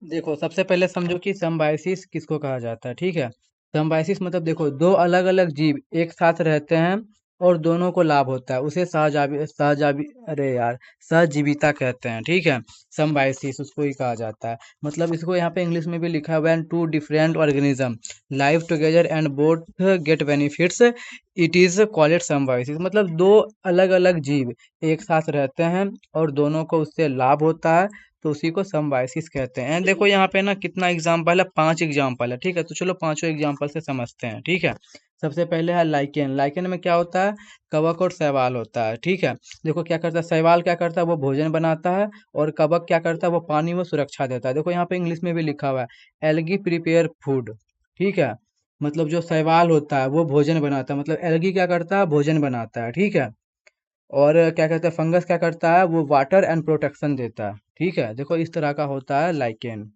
देखो सबसे पहले समझो कि सिम्बायोसिस किसको कहा जाता है, ठीक है। सिम्बायोसिस मतलब देखो दो अलग अलग जीव एक साथ रहते हैं और दोनों को लाभ होता है, उसे सहजीविता कहते हैं, ठीक है। सिम्बायोसिस उसको ही कहा जाता है। मतलब इसको यहाँ पे इंग्लिश में भी लिखा है, when two different organism live together and both get benefits it is called symbiosis. मतलब दो अलग अलग जीव एक साथ रहते हैं और दोनों को उससे लाभ होता है, तो उसी को सिम्बायोसिस कहते हैं। And देखो यहाँ पे ना कितना एग्जाम्पल है, 5 एग्जाम्पल है, ठीक है। तो चलो पांचों एग्जाम्पल से समझते हैं, ठीक है। सबसे पहले है लाइकेन। लाइकेन में क्या होता है, कवक और शैवाल होता है, ठीक है। देखो क्या करता है, शैवाल क्या करता है, वो भोजन बनाता है, और कवक क्या करता है, वो पानी में सुरक्षा देता है। देखो यहाँ पे इंग्लिश में भी लिखा हुआ है, एल्गी प्रिपेयर फूड, ठीक है। मतलब जो शैवाल होता है वो भोजन बनाता है, मतलब एल्गी क्या करता है, भोजन बनाता है, ठीक है। और क्या कहते हैं, फंगस क्या करता है, वो वाटर एंड प्रोटेक्शन देता है, ठीक है। देखो इस तरह का होता है लाइकेन,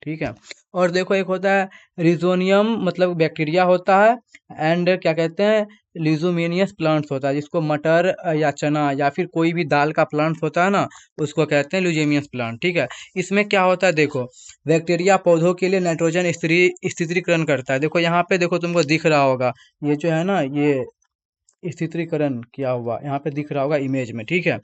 ठीक है। और देखो एक होता है रिजोनियम, मतलब बैक्टीरिया होता है। एंड क्या कहते हैं, लिजोमेनियस प्लांट्स होता है, जिसको मटर या चना या फिर कोई भी दाल का प्लांट्स होता है ना, उसको कहते हैं ल्यूजेमियस प्लांट, ठीक है। इसमें क्या होता है, देखो बैक्टीरिया पौधों के लिए नाइट्रोजन स्थिरीकरण करता है। देखो यहाँ पे देखो तुमको दिख रहा होगा, ये जो है ना, ये स्थिरीकरण किया हुआ यहाँ पे दिख रहा होगा इमेज में, ठीक है।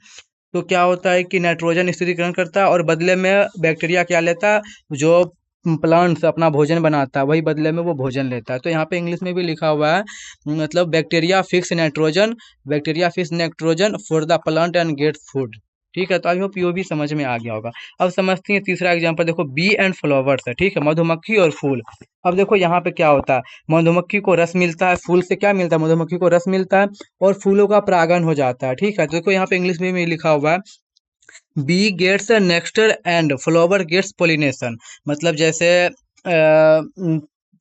तो क्या होता है कि नाइट्रोजन स्थिरीकरण करता है और बदले में बैक्टीरिया क्या लेता है, जो प्लांट्स अपना भोजन बनाता है वही बदले में वो भोजन लेता है। तो यहाँ पे इंग्लिश में भी लिखा हुआ है, मतलब bacteria fix nitrogen for the plant and get food, ठीक है। तो आई होप ये भी समझ में आ गया होगा। अब समझते हैं तीसरा एग्जांपल, देखो बी एंड फ्लावर्स है, ठीक है, मधुमक्खी और फूल। अब देखो यहाँ पे क्या होता है, मधुमक्खी को रस मिलता है, फूल से क्या मिलता है, मधुमक्खी को रस मिलता है और फूलों का परागन हो जाता है, ठीक है। तो देखो यहाँ पे इंग्लिश में भी लिखा हुआ है, bee gets nectar and flower gets pollination. मतलब जैसे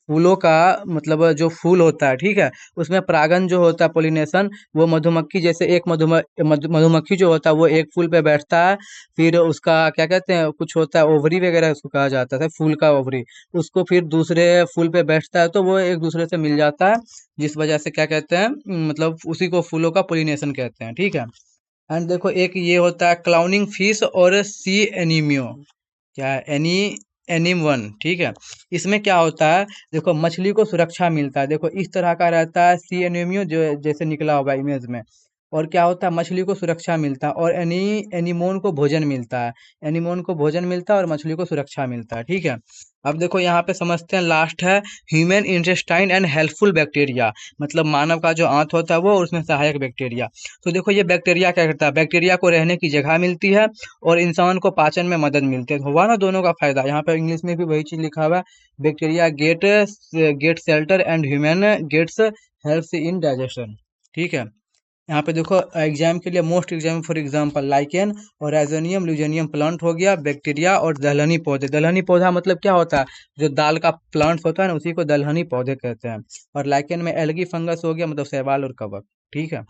फूलों का, मतलब जो फूल होता है, ठीक है, उसमें परागन जो होता है, पोलिनेशन, वो मधुमक्खी जैसे एक मधुमक्खी जो होता है वो एक फूल पे बैठता है, फिर उसका क्या कहते हैं, कुछ होता है ओवरी वगैरह उसको कहा जाता है, फूल का ओवरी, उसको फिर दूसरे फूल पे बैठता है तो वो एक दूसरे से मिल जाता है, जिस वजह से क्या कहते हैं, मतलब उसी को फूलों का पोलिनेशन कहते हैं, ठीक है। एंड देखो एक ये होता है क्लाउनिंग फिश और सी एनीमियो, क्या है, एनिम वन, ठीक है। इसमें क्या होता है, देखो मछली को सुरक्षा मिलता है, देखो इस तरह का रहता है सी एनीमियो जो जैसे निकला होगा इमेज में। और क्या होता है, मछली को सुरक्षा मिलता है और एनीमोन को भोजन मिलता है, एनीमोन को भोजन मिलता है और मछली को सुरक्षा मिलता है, ठीक है। अब देखो यहाँ पे समझते हैं, लास्ट है human intestine and helpful bacteria. मतलब मानव का जो आंत होता है वो और उसमें सहायक बैक्टीरिया। तो देखो ये बैक्टीरिया क्या करता है, बैक्टीरिया को रहने की जगह मिलती है और इंसान को पाचन में मदद मिलती है। तो हुआ ना दोनों का फायदा। यहाँ पे इंग्लिश में भी वही चीज लिखा हुआ है, bacteria get shelter and human gets helps in digestion, ठीक है। यहाँ पे देखो एग्जाम के लिए most exam for example lichen और राइजोनियम ल्यूजेनियम प्लांट हो गया, बैक्टीरिया और दलहनी पौधे। दलहनी पौधा मतलब क्या होता है, जो दाल का प्लांट्स होता है ना, उसी को दलहनी पौधे कहते हैं। और लाइकेन में एल्गी फंगस हो गया, मतलब शैवाल और कवक, ठीक है।